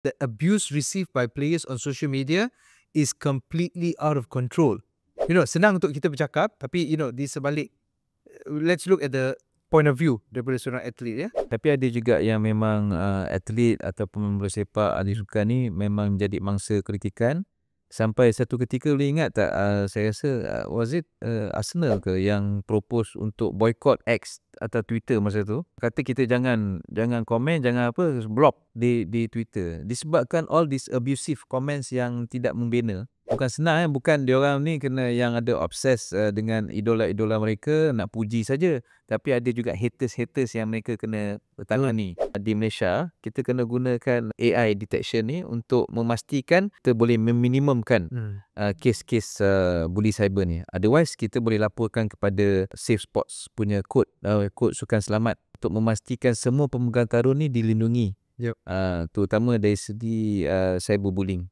The abuse received by players on social media is completely out of control. Senang untuk kita bercakap, tapi di sebalik, let's look at the point of view daripada seorang atlet, ya. Tapi ada juga yang memang atlet ataupun bola sepak ahli sukan ni memang menjadi mangsa kritikan. Sampai satu ketika, boleh ingat tak, saya rasa was it Arsenal ke yang propose untuk boycott X atau Twitter masa tu. Kata kita jangan komen, jangan block di Twitter. Disebabkan all these abusive comments yang tidak membina. Bukan senang, bukan diorang ni kena yang ada obses dengan idola-idola mereka, nak puji saja. Tapi ada juga haters yang mereka kena tangani. Di Malaysia, kita kena gunakan AI detection ni untuk memastikan kita boleh meminimumkan kes-kes bully cyber ni. Otherwise, kita boleh laporkan kepada Safe Sports punya kod sukan selamat untuk memastikan semua pemegang taruh ni dilindungi. Yep. Terutama dari segi cyberbullying.